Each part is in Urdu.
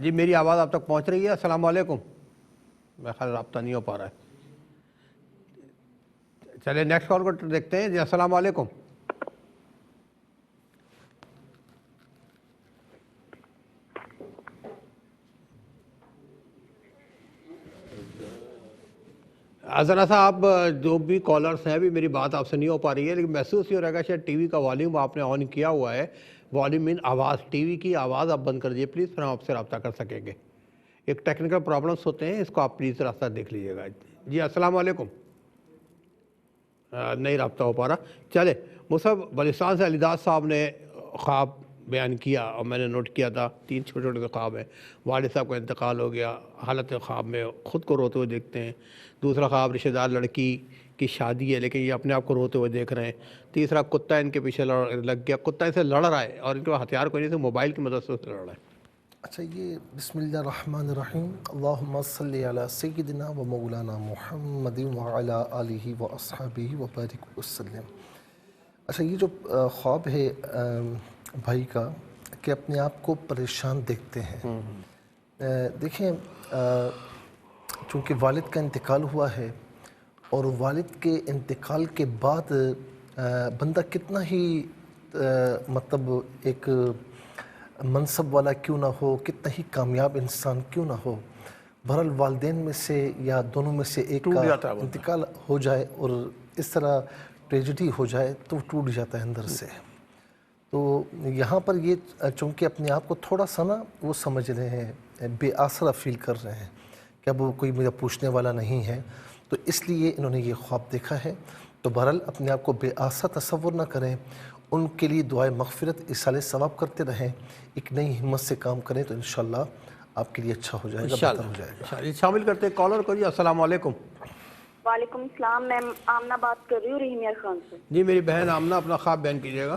جی میری آواز آپ تک پہنچ رہی ہے؟ السلام علیکم. میرا خیال رابطہ نہیں ہو پا رہا ہے. چلے نیکسٹ کال کو دیکھتے ہیں. جی السلام علیکم. ذرا سا آپ جو بھی کالرس ہیں ابھی میری بات آپ سے نہیں ہو پا رہی ہے، لیکن محسوس ہی ہو رہا ہے شاید ٹی وی کا والیوم آپ نے آن کیا ہوا ہے. والیوم ان آواز، ٹی وی کی آواز آپ بند کر دیجیے پلیز، پھر ہم آپ سے رابطہ کر سکیں گے. ایک ٹیکنیکل پرابلمس ہوتے ہیں، اس کو آپ پلیز راستہ دیکھ لیجیے گا. جی السلام علیکم. نہیں رابطہ ہو پا رہا. چلے مصعب بلوچستان سے علیداد صاحب نے خواب بیان کیا اور میں نے نوٹ کیا تھا. 3 چھوٹے چھوٹے خواب ہیں. والد صاحب کا انتقال ہو گیا، حالت خواب میں خود کو روتے ہوئے دیکھتے ہیں. دوسرا خواب رشتہ دار لڑکی کی شادی ہے لیکن یہ اپنے آپ کو روتے ہوئے دیکھ رہے ہیں. تیسرا کتا ان کے پیچھے لگ گیا، کتا ان سے لڑ رہا ہے اور ان کے ہتھیار کوئی نہیں، سے موبائل کی مدد سے لڑ رہا ہے. اچھا، یہ بسم اللہ الرحمن الرحیم. اللہم صلی علی سیدنا و مولانا محمد وعلی آلہ و اصحابہ و بارک وسلم. اچھا، یہ جو خواب ہے بھائی کا کہ اپنے آپ کو پریشان دیکھتے ہیں. دیکھیں، چونکہ والد کا انتقال ہوا ہے اور والد کے انتقال کے بعد بندہ کتنا ہی مطلب ایک منصب والا کیوں نہ ہو، کتنا ہی کامیاب انسان کیوں نہ ہو، بہرحال والدین میں سے یا دونوں میں سے ایک کا انتقال ہو جائے اور اس طرح ٹریجڈی ہو جائے تو وہ ٹوٹ جاتا ہے اندر سے. تو یہاں پر یہ چونکہ اپنے آپ کو تھوڑا سا نا وہ سمجھ رہے ہیں، بے آسرا فیل کر رہے ہیں کہ اب وہ کوئی مجھے پوچھنے والا نہیں ہے، تو اس لیے انہوں نے یہ خواب دیکھا ہے. تو بہرحال اپنے آپ کو بے آسرا تصور نہ کریں، ان کے لیے دعائے مغفرت ایصال ثواب کرتے رہیں، ایک نئی ہمت سے کام کریں تو انشاءاللہ آپ کے لیے اچھا ہو جائے گا، بہتر ہو جائے گا. شامل کرتے ہیں کالر کو. جی السلام علیکم. وعلیکم السلام. میں آمنہ بات کر رہی ہوں رحیم یار خان سے. جی میری بہن آمنہ، اپنا خواب بیان کیجیے گا.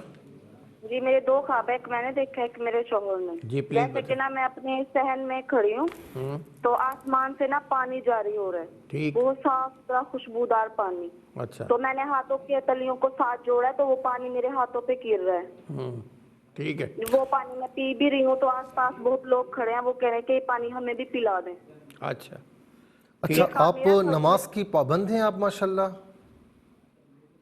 جی میرے 2 خواب ہیں، ایک میں نے دیکھا ہے، ایک میرے شوہر نے. جی پلیز جیسے کہ نا میں اپنے صحن میں کھڑی ہوں تو آسمان سے نا پانی جاری ہو رہا ہے، ٹھیک. وہ صاف ستھرا خوشبودار پانی. اچھا تو میں نے ہاتھوں کی تلیوں کو ساتھ جوڑا ہے تو وہ پانی میرے ہاتھوں پہ گر رہا ہے. ٹھیک ہے. وہ پانی میں پی بھی رہی ہوں تو آس پاس بہت لوگ کھڑے ہیں، وہ کہہ رہے ہیں کہ یہ پانی ہمیں بھی پلا دیں. اچھا اچھا، آپ نماز کی پابند ہیں آپ ماشاءاللہ؟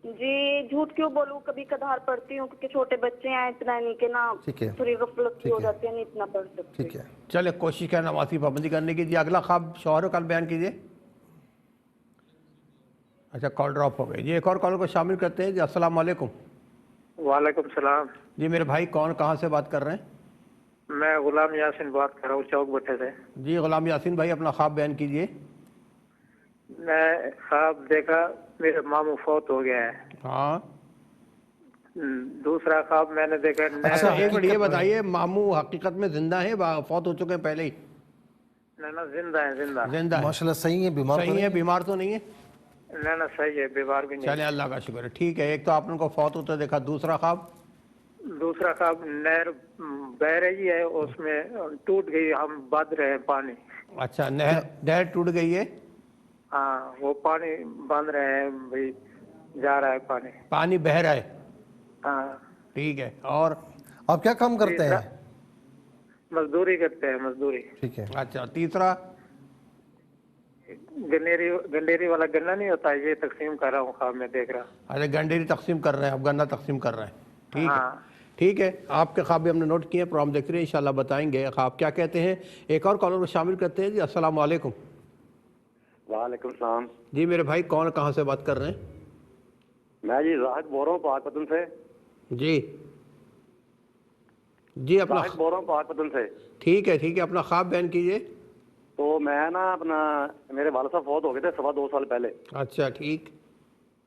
جی جھوٹ کیوں بولوں، کبھی کبھار پڑھتی ہوں کیونکہ چھوٹے بچے ہیں، اتنا نہیں کہ نا تھوڑی غفلت ہو جاتی ہے، نہیں اتنا پڑھ سکتے. ٹھیک ہے، چلے کوشش کریں نماز کی پابندی کرنے کی. جی اگلا خواب شوہر کل بیان کیجیے. اچھا کال ڈراپ ہو گئی. جی ایک اور کالر کو شامل کرتے ہیں. جی السلام علیکم. وعلیکم السلام. جی میرے بھائی کون کہاں سے بات کر رہے ہیں؟ میں غلام یاسین بات کر رہا ہوں چوک بٹھے سے. جی غلام یاسین بھائی اپنا خواب بیان کیجیے. میں خواب دیکھا میرے ماموں فوت ہو گیا ہے. ہاں. دوسرا خواب میں نے دیکھا. اچھا ایک منٹ یہ بتائیے، ماموں حقیقت میں زندہ ہیں، فوت ہو چکے ہیں پہلے ہی؟ نہ زندہ ہے، زندہ ہے ماشاءاللہ. صحیح ہے، بیمار صحیح ہے، بیمار تو نہیں ہے؟ نہ صحیح ہے، بیمار بھی نہیں. چلے اللہ کا شکر ہے. ٹھیک ہے، ایک تو آپ نے کو فوت ہوتا دیکھا. دوسرا خواب نہر بہ رہی ہے، اس میں ٹوٹ گئی، ہم بند رہے ہیں پانی. اچھا نہر ٹوٹ گئی ہے؟ ہاں وہ پانی بند رہے ہیں بھائی، جا رہا ہے پانی بہہ رہا ہے. ہاں ٹھیک ہے. اور آپ کیا کام کرتے ہیں؟ مزدوری کرتے ہیں، مزدوری. ٹھیک ہے. اچھا تیسرا گنڈیری والا گنا نہیں ہوتا، یہ تقسیم کر رہا ہوں خواب میں دیکھ رہا. اچھا گنڈیری تقسیم کر رہے ہیں، اب گنا تقسیم کر رہے ہیں. ٹھیک ہے. ہاں ٹھیک ہے، آپ کے خواب بھی ہم نے نوٹ کیے ہیں، پروگرام دیکھ رہے ہیں، انشاءاللہ بتائیں گے خواب کیا کہتے ہیں. ایک اور کالر کو شامل کرتے ہیں. جی السلام علیکم. وعلیکم السلام. جی میرے بھائی کون کہاں سے بات کر رہے ہیں؟ میں جی راحت بول رہا ہوں پاک پتن سے. جی اپنا راحت بول رہا ہوں پاک پتن سے. ٹھیک ہے، اپنا خواب بیان کیجیے. تو میں نا میرے والد صاحب فوت ہو گئے تھے 2.25 سال پہلے. اچھا ٹھیک.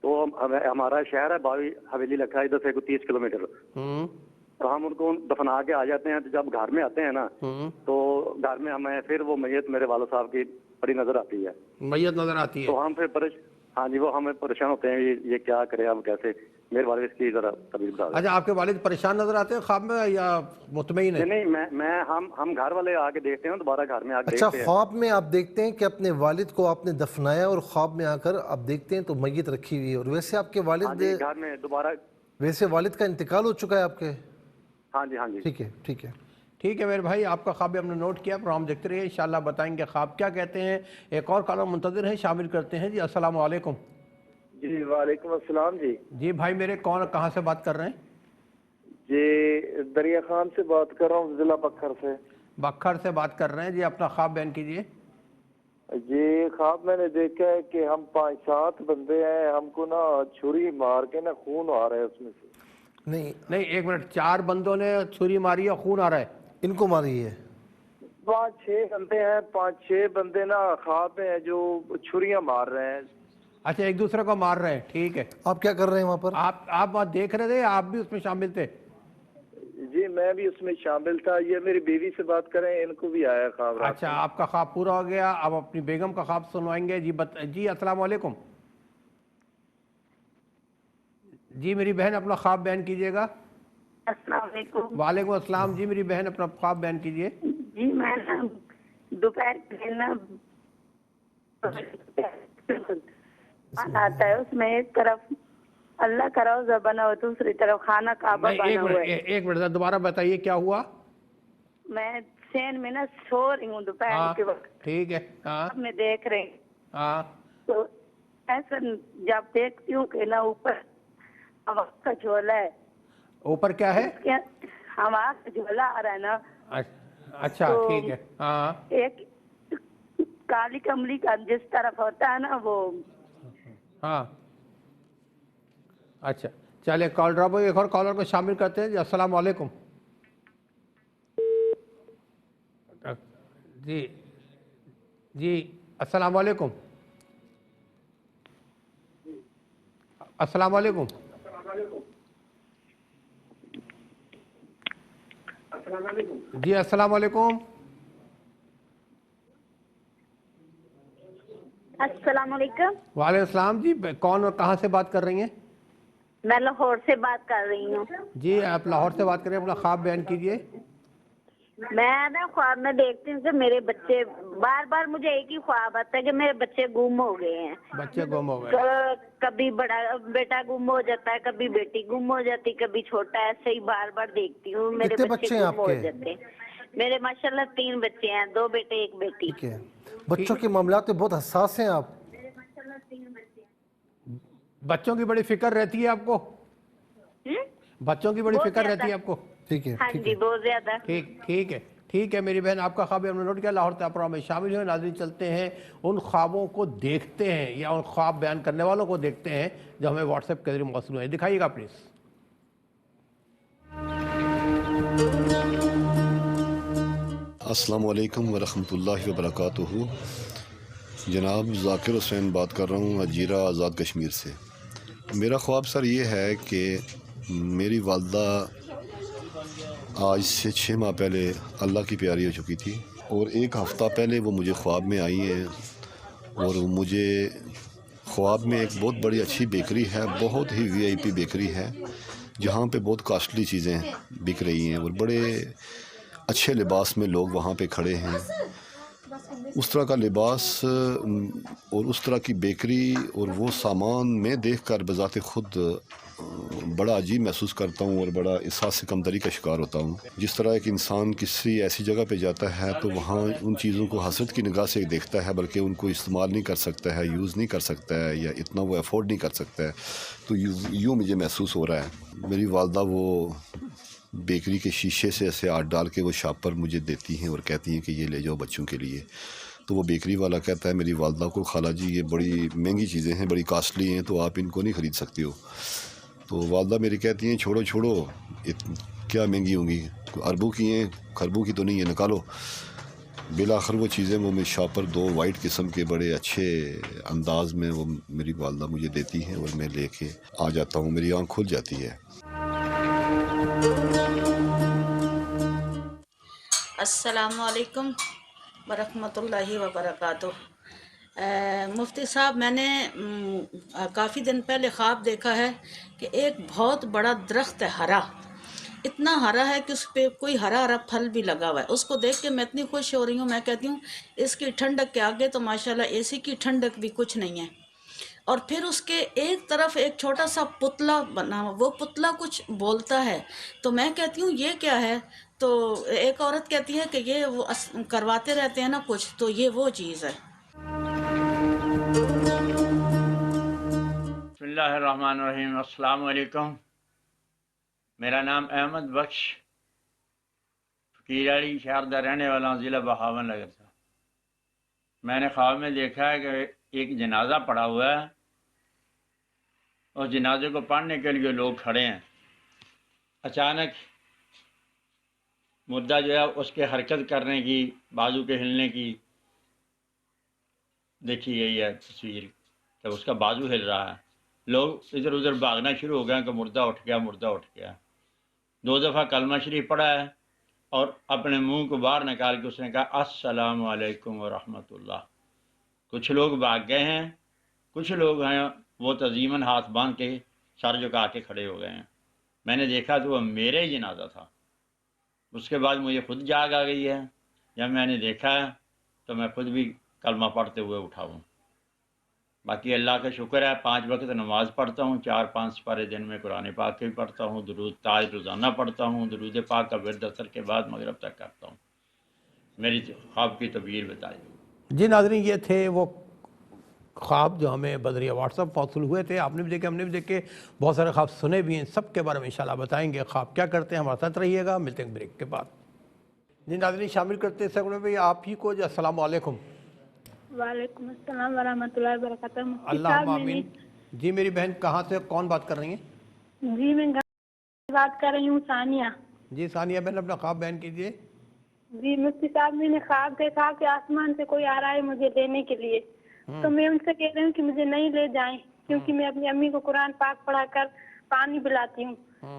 تو ہمارا شہر ہے باوی حویلی لکھا ہے، ادھر سے 30 کلومیٹر. تو ہم ان کو دفنا کے آ جاتے ہیں. تو جب گھر میں آتے ہیں نا تو گھر میں ہمیں پھر وہ میت میرے والد صاحب کی بڑی نظر آتی ہے. میت نظر آتی ہے تو ہم پھر ہاں جی، وہ ہمیں پریشان ہوتے ہیں یہ کیا کرے ہم کیسے. میرے والد اس کی ذرا طبیعت بتا دیں. اچھا آپ کے والد پریشان نظر آتے ہیں خواب میں یا مطمئن ہے؟ نہیں میں ہم گھر والے آ کے دیکھتے ہیں، دوبارہ گھر میں آ کے اچھا، دیکھتے ہیں. خواب میں آپ دیکھتے ہیں کہ اپنے والد کو آپ نے دفنایا اور خواب میں آ کر آپ دیکھتے ہیں تو میت رکھی ہوئی ہے. اور ویسے آپ کے والد گھر میں دوبارہ ویسے والد کا انتقال ہو چکا ہے آپ کے؟ ہاں جی. ٹھیک ہے. ٹھیک ہے میرے بھائی، آپ کا خواب بھی ہم نے نوٹ کیا، پروگرام دیکھتے رہیے، انشاءاللہ بتائیں گے خواب کیا کہتے ہیں۔ ایک اور کالر منتظر ہیں، شامل کرتے ہیں۔ جی السلام علیکم۔ جی وعلیکم السلام جی۔ جی بھائی میرے، کون کہاں سے بات کر رہے ہیں؟ جی دریا خان سے بات کر رہا ہوں، ضلع بکھر سے۔ بکھر سے بات کر رہے ہیں جی، اپنا خواب بیان کیجئے۔ جی خواب میں نے دیکھا ہے کہ ہم 5-7 بندے ہیں، ہم کو نا چھری مار کے نا خون آ رہا ہے اس میں سے۔ نہیں ایک منٹ، 4 بندوں نے چھری ماری ہے، خون آ رہا ہے؟ ان کو ماری ہے 5-6 بندے ہیں، 5-6 بندے نا خواب میں ہیں جو چھریاں مار رہے ہیں۔ اچھا، ایک دوسرے کو مار رہے ہیں، ٹھیک ہے۔ آپ کیا کر رہے ہیں وہاں پر؟ آپ وہاں دیکھ رہے تھے، آپ بھی اس میں شامل تھے؟ جی میں بھی اس میں شامل تھا، یہ میری بیوی سے بات کریں، ان کو بھی آیا خواب رات اچھا، آپ کا خواب پورا ہو گیا، اب اپنی بیگم کا خواب سنوائیں گے۔ جی السلام علیکم۔ جی میری بہن اپنا خواب بیان کیجئے گا۔ السلام علیکم۔ وعلیکم السلام۔ جی میری بہن اپنا خواب بیان کیجئے۔ جی میں نا دوپہر کے نا آتا ہے، اس میں ایک طرف اللہ کا روزہ بنا ہوا، دوسری طرف خانہ کعبہ بنا ہوا ہے۔ ایک منٹ دوبارہ بتائیے کیا ہوا؟ میں سین میں نا سو رہی ہوں دوپہر کے وقت، ٹھیک ہے، ہاں میں دیکھ رہی ہوں ہاں تو ایسا جب دیکھتی ہوں کہ نا اوپر ہوا کا جھولا ہے۔ اوپر کیا ہے؟ ہوا کا جھولا آ رہا ہے نا۔ اچھا ٹھیک ہے، ہاں ایک کالی کملی کا جس طرف ہوتا ہے نا وہ۔ ہاں اچھا چلے، کال ڈراپ ہوئی، ایک اور کالر کو شامل کرتے ہیں۔ جی السلام علیکم۔ جی السلام علیکم۔ السلام علیکم۔ جی السلام علیکم۔ السلام علیکم۔ وعلیکم السلام۔ جی کون اور کہاں سے بات کر رہی ہیں؟ میں لاہور سے بات کر رہی ہوں۔ جی آپ لاہور سے بات کریں، اپنا خواب بیان کیجئے۔ میں نا خواب میں دیکھتی ہوں کہ میرے بچے، بار بار مجھے ایک ہی خواب آتا ہے کہ میرے بچے گم ہو گئے ہیں۔ بچے گم ہو گئے؟ کبھی بڑا بیٹا گم ہو جاتا ہے، کبھی بیٹی گم ہو جاتی، کبھی چھوٹا، ایسے ہی بار بار دیکھتی ہوں میرے بچے گم ہو جاتے ہیں۔ میرے ماشاءاللہ 3 بچے ہیں، 2 بیٹے 1 بیٹی۔ ٹھیک ہے، بچوں کے معاملات میں بہت حساس ہیں آپ؟ بچوں کی بڑی فکر رہتی ہے آپ کو؟ بچوں کی بڑی فکر رہتی ہے آپ کو؟ ٹھیک ہے، ہاں جی بہت زیادہ۔ ٹھیک ہے ٹھیک ہے میری بہن، آپ کا خواب ہم نے نوٹ کیا، لاہور پروگرام میں شامل ہوئے۔ ناظرین چلتے ہیں ان خوابوں کو دیکھتے ہیں، یا ان خواب بیان کرنے والوں کو دیکھتے ہیں جو ہمیں واٹس ایپ کے ذریعے موصول ہیں۔ دکھائیے گا پلیز۔ السلام علیکم ورحمۃ اللہ وبرکاتہ۔ جناب ذاکر حسین بات کر رہا ہوں، اجیرہ آزاد کشمیر سے۔ میرا خواب سر یہ ہے کہ میری والدہ آج سے 6 ماہ پہلے اللہ کی پیاری ہو چکی تھی، اور 1 ہفتہ پہلے وہ مجھے خواب میں آئی ہیں، اور مجھے خواب میں ایک بہت بڑی اچھی بیکری ہے، بہت ہی VIP بیکری ہے، جہاں پہ بہت کاسٹلی چیزیں بک رہی ہیں، اور بڑے اچھے لباس میں لوگ وہاں پہ کھڑے ہیں۔ اس طرح کا لباس اور اس طرح کی بیکری اور وہ سامان میں دیکھ کر بذات خود بڑا عجیب محسوس کرتا ہوں، اور بڑا احساس کمتری کا شکار ہوتا ہوں۔ جس طرح ایک انسان کسی ایسی جگہ پہ جاتا ہے تو وہاں ان چیزوں کو حسرت کی نگاہ سے دیکھتا ہے، بلکہ ان کو استعمال نہیں کر سکتا ہے، یوز نہیں کر سکتا ہے، یا اتنا وہ افورڈ نہیں کر سکتا ہے، تو یوں مجھے محسوس ہو رہا ہے۔ میری والدہ وہ بیکری کے شیشے سے ایسے ہاتھ ڈال کے وہ شاپ پر مجھے دیتی ہیں اور کہتی ہیں کہ یہ لے جاؤ بچوں کے لیے۔ تو وہ بیکری والا کہتا ہے میری والدہ کو، خالہ جی یہ بڑی مہنگی چیزیں ہیں، بڑی کاسٹلی ہیں، تو آپ ان کو نہیں خرید سکتی ہو۔ تو والدہ میری کہتی ہیں چھوڑو کیا مہنگی ہوں گی، اربوں کی ہیں، خربوں کی تو نہیں ہے، نکالو۔ بالآخر وہ چیزیں وہ میں شاپ پر 2 وائٹ قسم کے بڑے اچھے انداز میں وہ میری والدہ مجھے دیتی ہیں، اور میں لے کے آ جاتا ہوں، میری آنکھ کھل جاتی ہے۔ السلام علیکم ورحمۃ اللہ وبرکاتہ۔ مفتی صاحب، میں نے کافی دن پہلے خواب دیکھا ہے کہ ایک بہت بڑا درخت ہے، ہرا، اتنا ہرا ہے کہ اس پہ کوئی ہرا ہرا پھل بھی لگا ہوا ہے۔ اس کو دیکھ کے میں اتنی خوش ہو رہی ہوں، میں کہتی ہوں اس کی ٹھنڈک کے آگے تو ماشاءاللہ AC کی ٹھنڈک بھی کچھ نہیں ہے۔ اور پھر اس کے ایک طرف ایک چھوٹا سا پتلا بنا ہوا، وہ پتلا کچھ بولتا ہے، تو میں کہتی ہوں یہ کیا ہے؟ تو ایک عورت کہتی ہے کہ یہ وہ کرواتے رہتے ہیں نا کچھ، تو یہ وہ چیز ہے۔ بسم اللہ الرحمن الرحیم۔ السلام علیکم، میرا نام احمد بخش فقیر علی شہردہ رہنے والا ہوں، ضلع بہاون نگر سے۔ میں نے خواب میں دیکھا ہے کہ ایک جنازہ پڑا ہوا ہے اور جنازے کو پڑھنے کے لیے لوگ کھڑے ہیں۔ اچانک مردہ جو ہے اس کے حرکت کرنے کی، بازو کے ہلنے کی دیکھی گئی ہے تصویر کہ اس کا بازو ہل رہا ہے۔ لوگ ادھر ادھر بھاگنا شروع ہو گئے کہ مردہ اٹھ گیا، مردہ اٹھ گیا۔ 2 دفعہ کلمہ شریف پڑھا ہے اور اپنے منہ کو باہر نکال کے اس نے کہا السلام علیکم ورحمۃ اللہ۔ کچھ لوگ بھاگ گئے ہیں، کچھ لوگ ہیں وہ تعظیماً ہاتھ باندھ کے سر جھکا کے کھڑے ہو گئے ہیں۔ میں نے دیکھا تو وہ میرے ہی جنازہ تھا۔ اس کے بعد مجھے خود جاگ آ گئی ہے، جب میں نے دیکھا ہے تو میں خود بھی کلمہ پڑھتے ہوئے اٹھا ہوں۔ باقی اللہ کا شکر ہے، 5 وقت نماز پڑھتا ہوں، 4-5 سپارے دن میں قرآن پاک کے بھی پڑھتا ہوں، درود تاج روزانہ پڑھتا ہوں، درود پاک کا ورد اثر کے بعد مغرب تک کرتا ہوں۔ میری خواب کی تعبیر بتائی۔ جی ناظرین، یہ تھے وہ خواب جو ہمیں بدریہ واٹس ایپ موصول ہوئے تھے۔ آپ نے بھی دیکھے، ہم نے بھی دیکھے، بہت سارے خواب سنے بھی ہیں، سب کے بارے میں انشاءاللہ بتائیں گے خواب کیا کرتے ہیں۔ ہمارے ساتھ رہیے گا، ملتے ہیں بریک کے بعد۔ جی ناظرین، شامل کرتے ہیں سیکنڈ بھائی آپ ہی کو۔ جی السلام علیکم۔ وعلیکم السلام ورحمۃ اللہ وبرکاتہ۔ اللہ آمین۔ جی میری بہن کہاں سے کون بات کر رہی ہیں؟ جی میں بات کر رہی ہوں ثانیہ۔ جی ثانیہ بہن، اپنا خواب بیان کیجیے۔ جی مفتی صاحب، میں نے خواب دیکھا کہ آسمان سے کوئی آ رہا ہے مجھے لینے کے لیے، تو میں ان سے کہہ رہی ہوں کہ مجھے نہیں لے جائیں، کیونکہ میں اپنی امی کو قرآن پاک پڑھا کر پانی پلاتی ہوں۔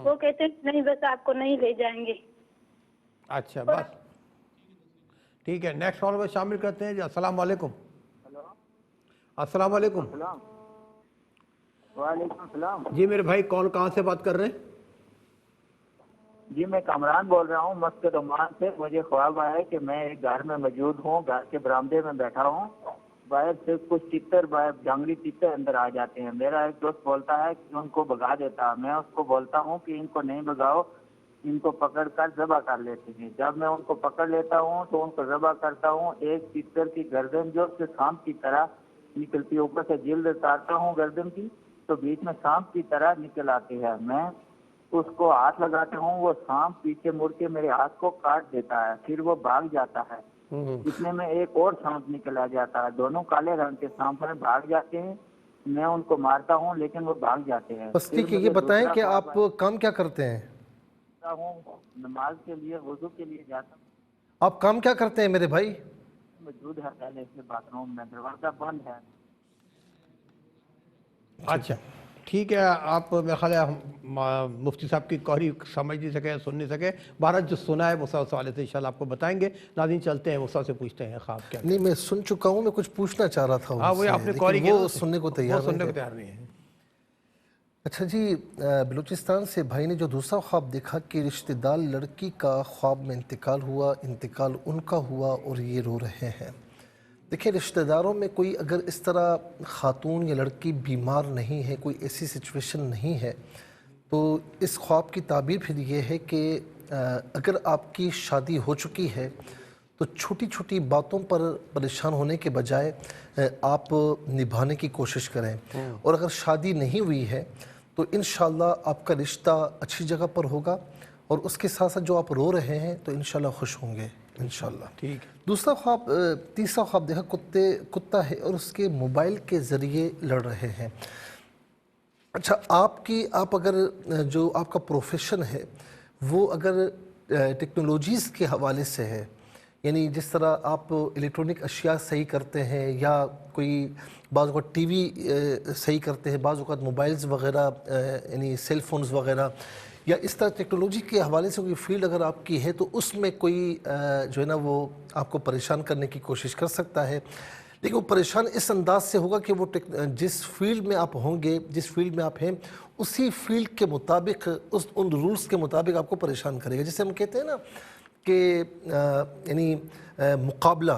وہ کہتے ہیں نہیں بس آپ کو نہیں لے جائیں گے۔ اچھا بس ٹھیک ہے، نیکسٹ کال میں شامل کرتے ہیں۔ جی السلام علیکم۔ السلام علیکم۔ وعلیکم السلام۔ جی میرے بھائی کون کہاں سے بات کر رہے ہیں؟ جی میں کامران بول رہا ہوں مسجد عمان سے۔ مجھے خواب آیا ہے کہ میں ایک گھر میں موجود ہوں، گھر کے برآمدے میں بیٹھا ہوں، باہر سے کچھ تتر، جنگلی تتر اندر آ جاتے ہیں۔ میرا ایک دوست بولتا ہے کہ ان کو بھگا دیتا، میں اس کو بولتا ہوں کہ ان کو نہیں بھگاؤ، ان کو پکڑ کر ذبح کر لیتے ہیں۔ جب میں ان کو پکڑ لیتا ہوں تو ان کو ذبح کرتا ہوں، ایک تتر کی گردن جو سے سانپ کی طرح نکلتی ہے، اوپر سے جلد اتارتا ہوں گردن کی تو بیچ میں سانپ کی طرح نکل آتی ہے۔ میں اس کو ہاتھ لگاتا ہوں، وہ سانپ پیچھے مڑ کے میرے ہاتھ کو کاٹ دیتا ہے، پھر وہ بھاگ جاتا ہے۔ اتنے میں ایک اور سانپ نکل آ جاتا ہے، دونوں کالے رنگ کے سانپ ہیں، بھاگ جاتے ہیں۔ میں ان کو مارتا ہوں لیکن وہ بھاگ جاتے ہیں۔ بس ٹھیک ہے، یہ بتائیں کہ آپ کام کیا کرتے ہیں؟ ہوں نماز کے لیے، وضو کے لیے جاتا ہوں۔ آپ کام کیا کرتے ہیں میرے بھائی؟ موجود ہے پہلے سے باتھ روم میں، دروازہ بند ہے۔ اچھا ٹھیک ہے، آپ میرا خیال ہے مفتی صاحب کی قوری سمجھ نہیں سکے، سن نہیں سکے، بہرحال جو سنا ہے مصعب سوالے سے انشاءاللہ آپ کو بتائیں گے۔ ناظرین چلتے ہیں مصعب سے پوچھتے ہیں خواب کیا؟ نہیں میں سن چکا ہوں، میں کچھ پوچھنا چاہ رہا تھا ہاں، وہ آپ نے قوری لیکن وہ سننے کو تیار نہیں ہے۔ اچھا جی، بلوچستان سے بھائی نے جو دوسرا خواب دیکھا کہ رشتہ دار لڑکی کا خواب میں انتقال ہوا، انتقال ان کا ہوا اور یہ رو رہے ہیں۔ دیکھیں رشتہ داروں میں کوئی اگر اس طرح خاتون یا لڑکی بیمار نہیں ہے، کوئی ایسی سچویشن نہیں ہے، تو اس خواب کی تعبیر پھر یہ ہے کہ اگر آپ کی شادی ہو چکی ہے تو چھوٹی چھوٹی باتوں پر پریشان ہونے کے بجائے آپ نبھانے کی کوشش کریں، اور اگر شادی نہیں ہوئی ہے تو انشاءاللہ آپ کا رشتہ اچھی جگہ پر ہوگا، اور اس کے ساتھ ساتھ جو آپ رو رہے ہیں تو انشاءاللہ خوش ہوں گے انشاءاللہ۔ ٹھیک۔ دوسرا خواب، تیسرا خواب دیکھا کتا ہے اور اس کے موبائل کے ذریعے لڑ رہے ہیں۔ اچھا آپ اگر جو آپ کا پروفیشن ہے وہ اگر ٹیکنالوجیز کے حوالے سے ہے، یعنی جس طرح آپ الیکٹرانک اشیاء صحیح کرتے ہیں، یا کوئی بعض اوقات ٹی وی صحیح کرتے ہیں، بعض اوقات موبائلز وغیرہ یعنی سیل فونز وغیرہ، یا اس طرح ٹیکنالوجی کے حوالے سے کوئی فیلڈ اگر آپ کی ہے تو اس میں کوئی جو ہے نا وہ آپ کو پریشان کرنے کی کوشش کر سکتا ہے، لیکن وہ پریشان اس انداز سے ہوگا کہ وہ جس فیلڈ میں آپ ہوں گے، جس فیلڈ میں آپ ہیں، اسی فیلڈ کے مطابق ان رولز کے مطابق آپ کو پریشان کرے گا۔ جسے ہم کہتے ہیں نا کہ یعنی مقابلہ،